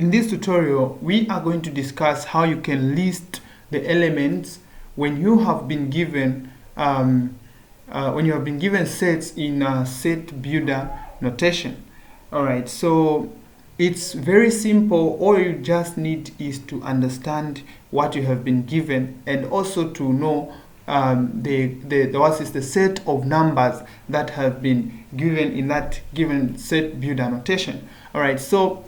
In this tutorial, we are going to discuss how you can list the elements when you have been given sets in a set builder notation. All right, so it's very simple. All you just need is to understand what you have been given and also to know what is the set of numbers that have been given in that given set builder notation. All right, so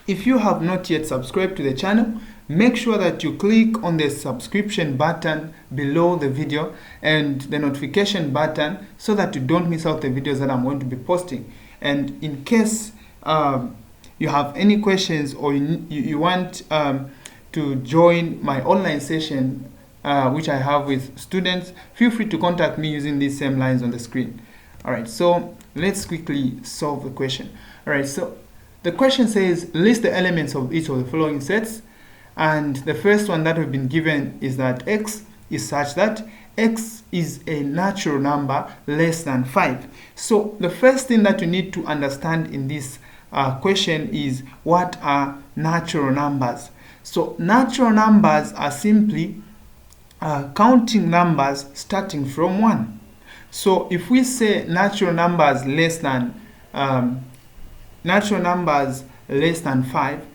if you have not yet subscribed to the channel, make sure that you click on the subscription button below the video and the notification button so that you don't miss out the videos that I'm going to be posting. And in case you have any questions or you want to join my online session which I have with students, feel free to contact me using these same lines on the screen. All right, so let's quickly solve the question. All right, so the question says list the elements of each of the following sets, and the first one that we've been given is that x is such that x is a natural number less than 5. So the first thing that you need to understand in this question is what are natural numbers. So natural numbers are simply counting numbers starting from 1. So if we say natural numbers less than 5,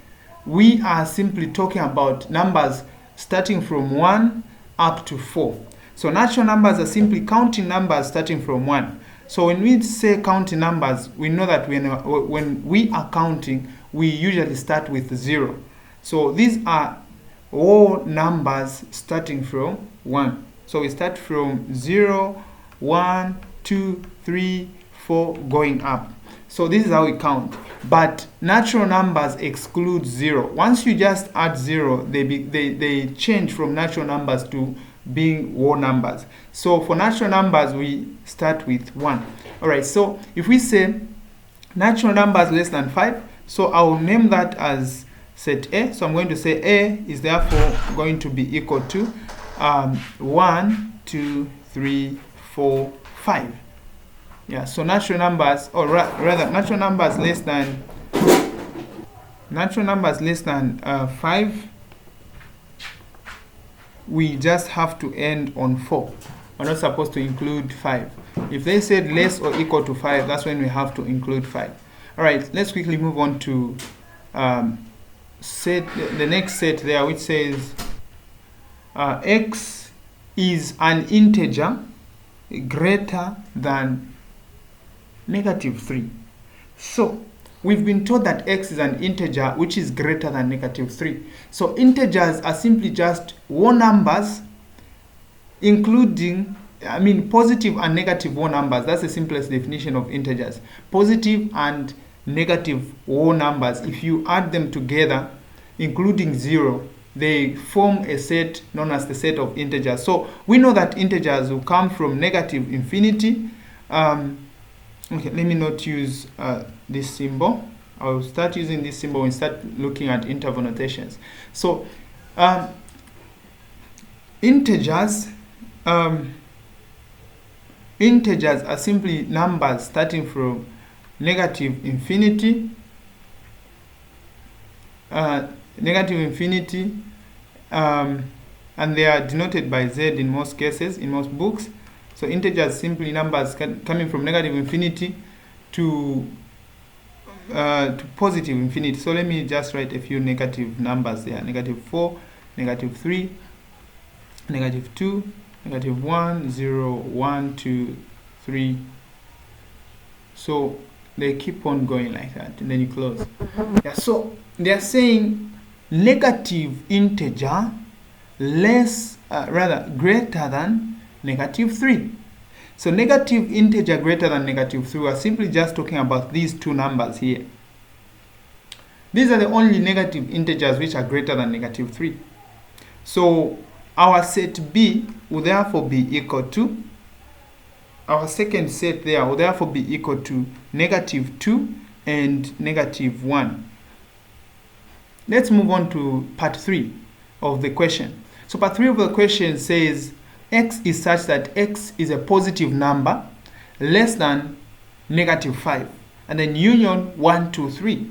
we are simply talking about numbers starting from 1 up to 4. So natural numbers are simply counting numbers starting from 1. So when we say counting numbers, we know that when we are counting, we usually start with 0. So these are all numbers starting from 1. So we start from 0, 1, 2, 3, 4, going up. So this is how we count. But natural numbers exclude 0. Once you just add 0, they change from natural numbers to being whole numbers. So for natural numbers, we start with 1. All right, so if we say natural numbers less than 5, so I will name that as set A. So I'm going to say A is therefore going to be equal to 1, 2, 3, 4, 5. Yeah, so natural numbers, or rather natural numbers less than 5, we just have to end on 4. We're not supposed to include 5. If they said less or equal to 5, that's when we have to include 5. All right, let's quickly move on to the next set there, which says x is an integer greater than -3. So we've been told that x is an integer which is greater than -3. So integers are simply just whole numbers, including, positive and negative whole numbers. That's the simplest definition of integers. Positive and negative whole numbers, if you add them together, including 0, they form a set known as the set of integers. So we know that integers will come from negative infinity. Okay, let me not use this symbol. I'll start using this symbol and start looking at interval notations. So integers are simply numbers starting from negative infinity, and they are denoted by z in most cases, in most books. So integers simply numbers coming from negative infinity to positive infinity. So let me just write a few negative numbers there. -4, -3, -2, -1, 0, 1, 2, 3. So they keep on going like that, and then you close. Yeah, so they are saying negative integer greater than -3. So negative integer greater than -3, we are simply just talking about these two numbers here. These are the only negative integers which are greater than -3. So our set B will therefore be equal to, our second set there will therefore be equal to -2 and -1. Let's move on to part 3 of the question. So part 3 of the question says x is such that x is a positive number less than -5, and then union 1, 2, 3.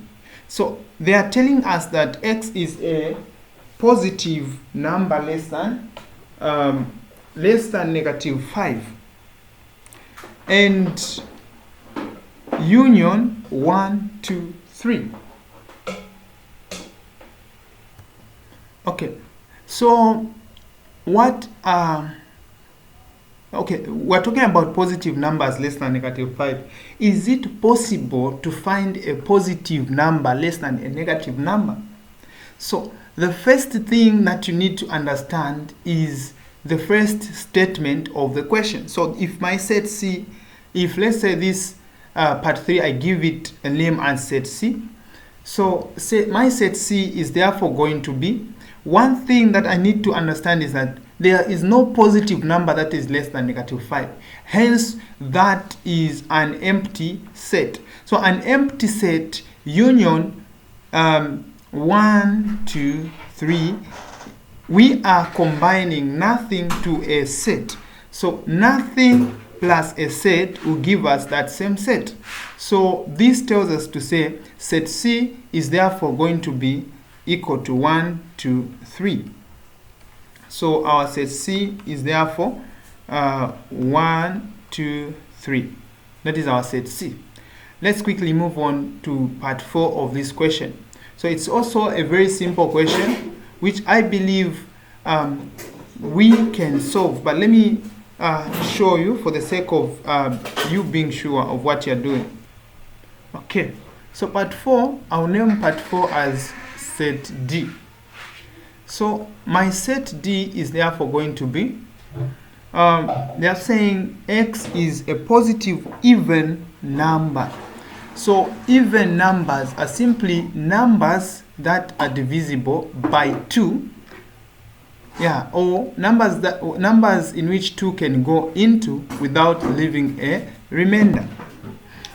So they are telling us that x is a positive number less than -5, and union 1, 2, 3. Okay, so what okay, we're talking about positive numbers less than -5. Is it possible to find a positive number less than a negative number? So the first thing that you need to understand is the first statement of the question. So if my set C, if let's say this part 3, I give it a name as set C. So say my set C is therefore going to be, one thing that I need to understand is that there is no positive number that is less than -5. Hence, that is an empty set. So an empty set union 1, 2, 3, we are combining nothing to a set. So nothing plus a set will give us that same set. So this tells us to say set C is therefore going to be equal to 1, 2, 3. So our set C is therefore 1, 2, 3. That is our set C. Let's quickly move on to part 4 of this question. So it's also a very simple question, which I believe we can solve. But let me show you for the sake of you being sure of what you're doing. Okay, so part 4, I'll name part 4 as set D. So my set D is therefore going to be, they are saying x is a positive even number. So even numbers are simply numbers that are divisible by 2, or numbers in which 2 can go into without leaving a remainder.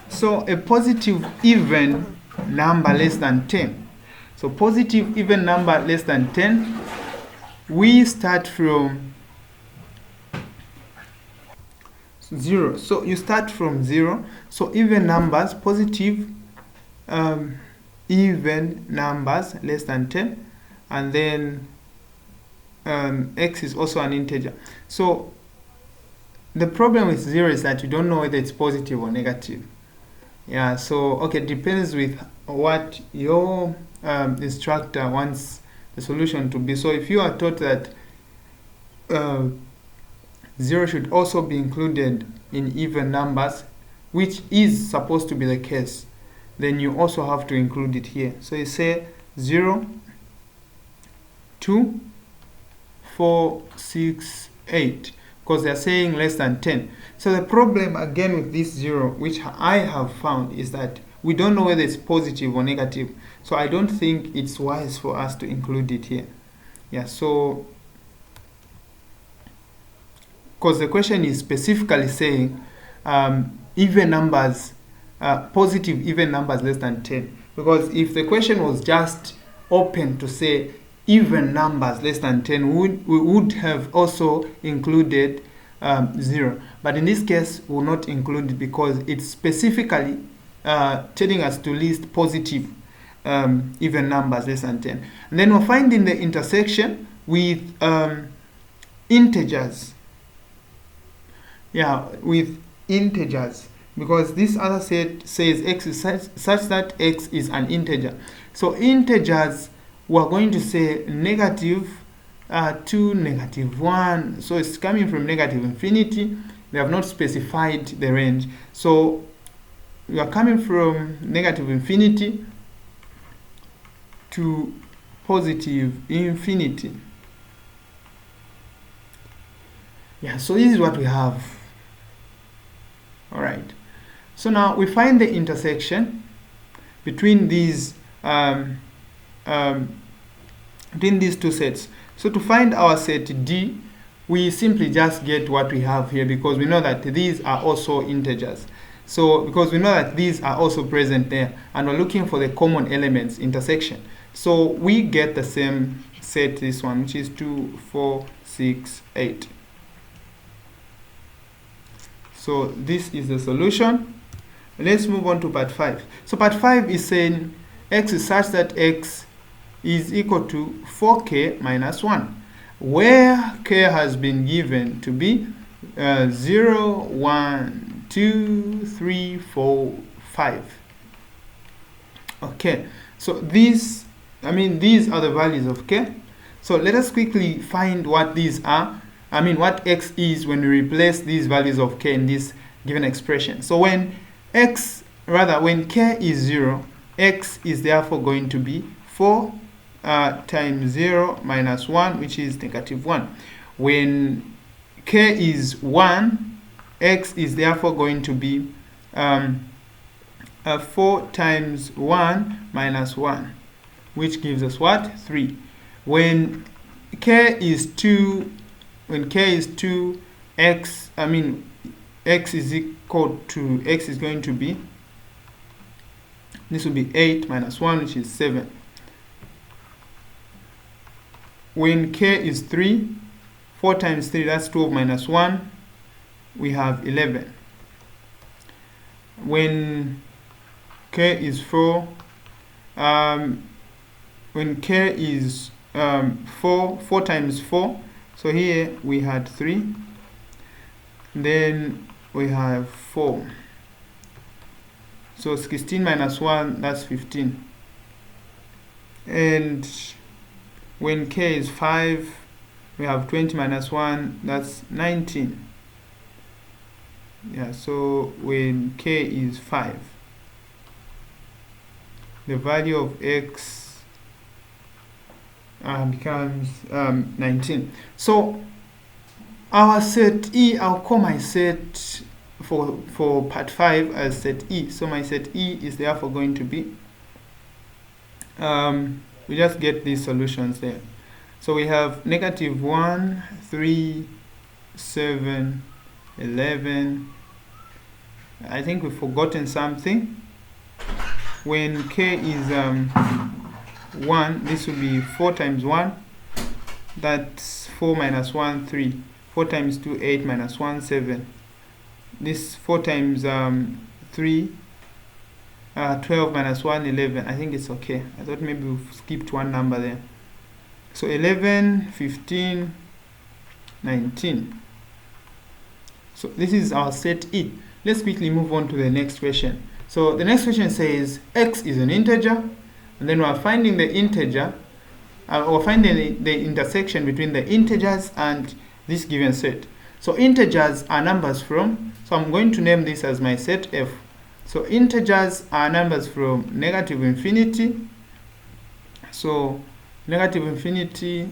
So a positive even number less than 10. So positive even number less than 10, we start from 0. So you start from 0. So even numbers, positive even numbers less than 10, and then x is also an integer. So the problem with 0 is that you don't know whether it's positive or negative. So okay, it depends with what your instructor wants the solution to be. So if you are taught that 0 should also be included in even numbers, which is supposed to be the case, then you also have to include it here. So you say 0, 2, 4, 6, 8, because they're saying less than 10. So the problem again with this 0, which I have found, is that we don't know whether it's positive or negative. So I don't think it's wise for us to include it here. So because the question is specifically saying even numbers, positive even numbers less than 10. Because if the question was just open to say even numbers less than 10, we would have also included 0. But in this case, we will not include it because it's specifically telling us to list positive even numbers less than 10. And then we're finding the intersection with integers. With integers, because this other set says x is such that x is an integer. So integers, we're going to say -2, -1. So it's coming from negative infinity. They have not specified the range. So we are coming from negative infinity to positive infinity. So this is what we have. All right. So now we find the intersection between these two sets. So to find our set D, we simply just get what we have here, because we know that these are also integers. So because we know that these are also present there, and we're looking for the common elements intersection. So we get the same set, this one, which is 2, 4, 6, 8. So this is the solution. Let's move on to part 5. So part 5 is saying x is such that x is equal to 4k minus 1, where k has been given to be 0, 1, 2, 3, 4, 5. Okay, so these are the values of k. So let us quickly find what these are. What x is when we replace these values of k in this given expression. So when k is 0, x is therefore going to be 4 times 0 minus 1, which is negative 1. When k is 1, x is therefore going to be 4 times 1 minus 1, which gives us what? 3. When k is 2, x is equal to, x is going to be, this will be 8 minus 1, which is 7. When k is 3, 4 times 3, that's 12 minus 1, we have 11. When k is 4, when k is 4 times 4, so here we had 3, then we have 4. So 16 minus 1, that's 15. And when k is 5, we have 20 minus 1, that's 19. Yeah, so when k is 5, the value of x becomes 19. So our set E, I'll call my set for part 5 as set E. So my set E is therefore going to be, we just get these solutions there. So we have negative 1, 3, 7, 11. I think we've forgotten something. When k is 1, this will be 4 times 1. That's 4 minus 1, 3. 4 times 2, 8 minus 1, 7. This 4 times 3, 12 minus 1, 11. I think it's okay. I thought maybe we've skipped one number there. So 11, 15, 19. So this is our set E. Let's quickly move on to the next question. So the next question says x is an integer, and then we're finding the integer, or finding the intersection between the integers and this given set. So integers are numbers from, so I'm going to name this as my set F. So integers are numbers from negative infinity, so negative infinity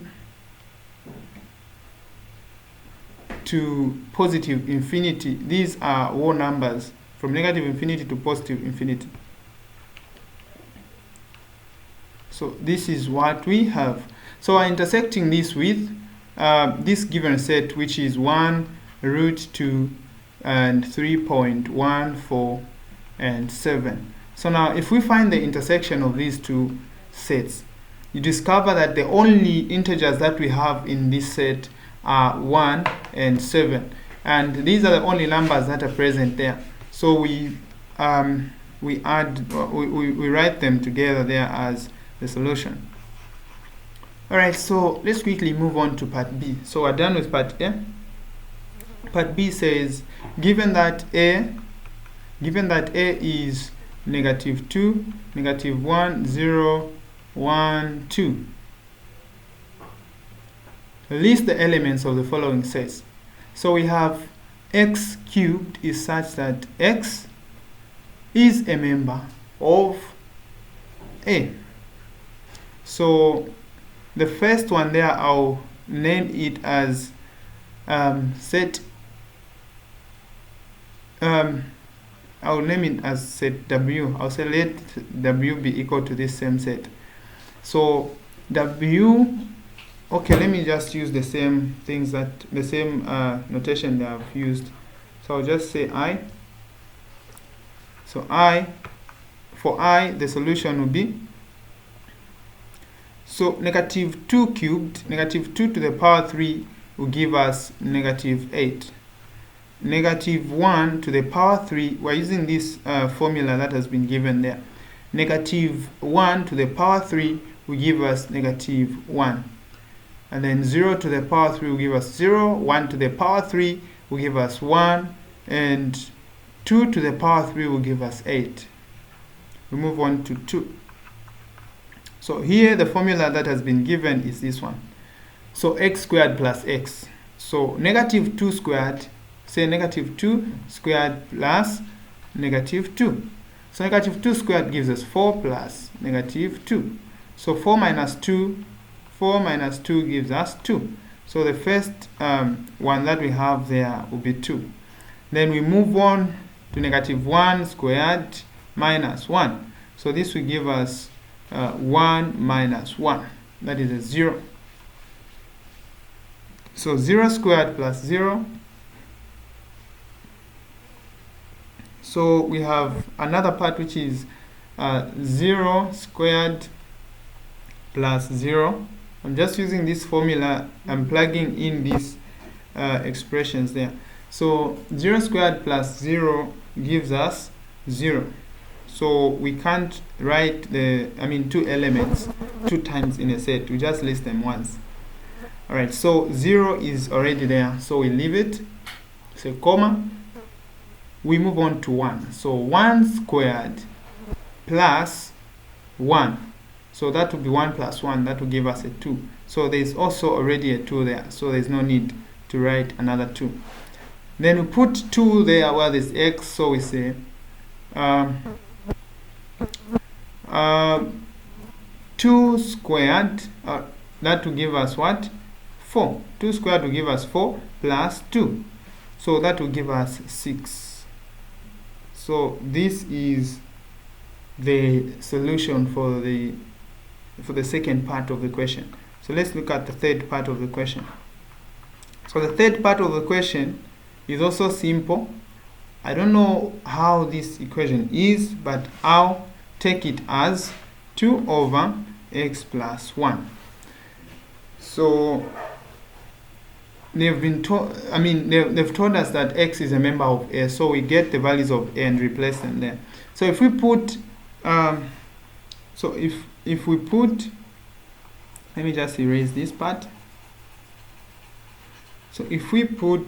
to positive infinity. These are whole numbers from negative infinity to positive infinity. So this is what we have. So I'm intersecting this with this given set, which is 1, root 2, and 3.14, and 7. So now if we find the intersection of these two sets, you discover that the only integers that we have in this set are 1 and 7, and these are the only numbers that are present there. So we write them together there as the solution. Alright, so let's quickly move on to part B. So we're done with part A. Part B says, given that A is negative 2, negative 1, 0, 1, 2. List the elements of the following sets. So we have x cubed is such that x is a member of A. So the first one there, I'll name it as set. I'll name it as set W. I'll say let W be equal to this same set. So W. Okay, let me just use the same things the same notation that I've used. So I'll just say I. So for I, the solution will be, so negative 2 cubed, negative 2 to the power 3 will give us negative 8. Negative 1 to the power 3, we're using this formula that has been given there. negative 1 to the power 3 will give us negative 1. And then 0 to the power 3 will give us 0, 1 to the power 3 will give us 1, and 2 to the power 3 will give us 8. We move on to 2. So here the formula that has been given is this one. So x squared plus x. So negative 2 squared, say negative 2 squared plus negative 2. So negative 2 squared gives us 4 plus negative 2. So 4 minus 2 gives us 2. So the first one that we have there will be 2. Then we move on to negative 1 squared minus 1. So this will give us 1 minus 1. That is a 0. So 0 squared plus 0. So we have another part which is 0 squared plus 0. I'm just using this formula. I'm plugging in these expressions there. So 0 squared plus 0 gives us 0. So we can't write two elements 2 times in a set. We just list them once. Alright, so 0 is already there. So we leave it. Say comma. We move on to 1. So 1 squared plus 1. So that will be 1 plus 1. That will give us a 2. So there is also already a 2 there. So there is no need to write another 2. Then we put 2 there where there's x. So we say 2 squared. That will give us what? 4. 2 squared will give us 4 plus 2. So that will give us 6. So this is the solution for the second part of the question. So let's look at the third part of the question. So the third part of the question is also simple. I don't know how this equation is, but I'll take it as 2 over x plus 1. So they've told us that x is a member of A, so we get the values of A and replace them there. So if we put if we put, let me just erase this part. So if we put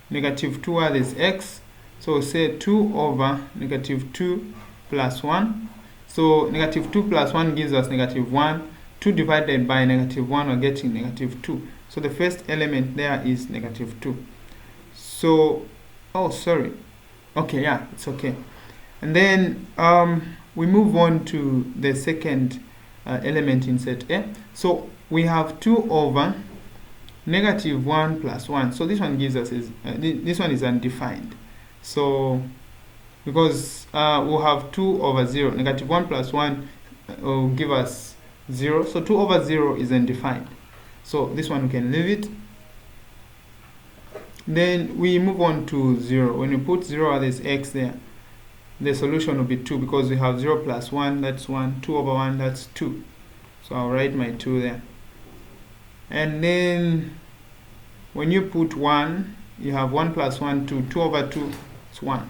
negative 2 where there's x, so say 2 over negative 2 plus 1. So negative 2 plus 1 gives us negative 1. 2 divided by negative 1, we're getting negative 2. So the first element there is negative 2. So, oh, sorry. Okay, yeah, it's okay. And then we move on to the second element in set A. So we have 2 over negative 1 plus 1. So this one gives us, this one is undefined. So, because we'll have 2 over 0. Negative 1 plus 1 will give us 0. So 2 over 0 is undefined. So this one we can leave it. Then we move on to 0. When we put 0, there's x there. The solution will be 2 because we have 0 plus 1, that's 1. 2 over 1, that's 2. So I'll write my 2 there. And then when you put 1, you have 1 plus 1, 2. 2 over 2 is 1.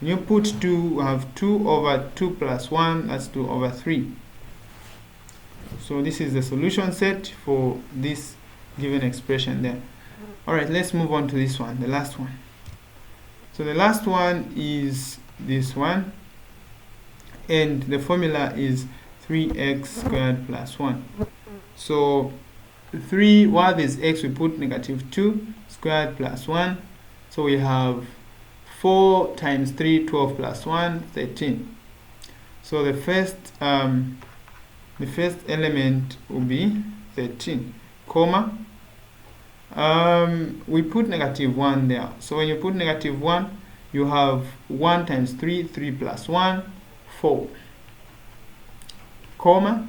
When you put 2, you have 2 over 2 plus 1, that's 2 over 3. So this is the solution set for this given expression there. Alright, let's move on to this one, the last one. So the last one is this one, and the formula is 3x squared plus 1. So 3, while there's x, we put negative 2 squared plus 1. So we have 4 times 3, 12 plus 1, 13. So the first element will be 13, comma. We put negative 1 there. So when you put negative 1, you have 1 times 3, 3 plus 1, 4, comma.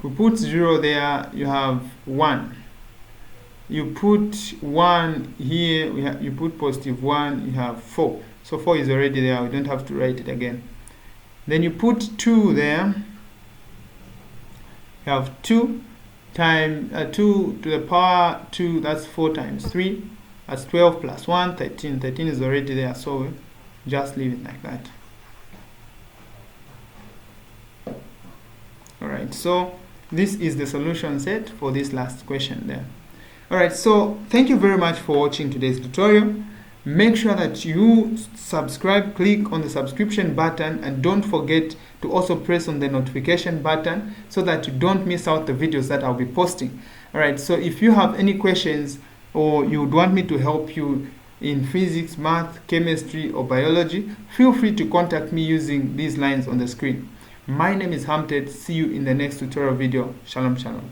We put 0 there, you have 1. You put 1 here, you put positive 1, you have 4. So 4 is already there, we don't have to write it again. Then you put 2 there, you have 2 times 2 to the power 2, that's 4 times 3, that's 12 plus 1, 13. 13 is already there, so just leave it like that. Alright, so this is the solution set for this last question there. Alright, so thank you very much for watching today's tutorial. Make sure that you subscribe, click on the subscription button, and don't forget to also press on the notification button so that you don't miss out the videos that I'll be posting. Alright, so if you have any questions or you would want me to help you in physics, math, chemistry, or biology, feel free to contact me using these lines on the screen. My name is Harmtedy. See you in the next tutorial video. Shalom, shalom.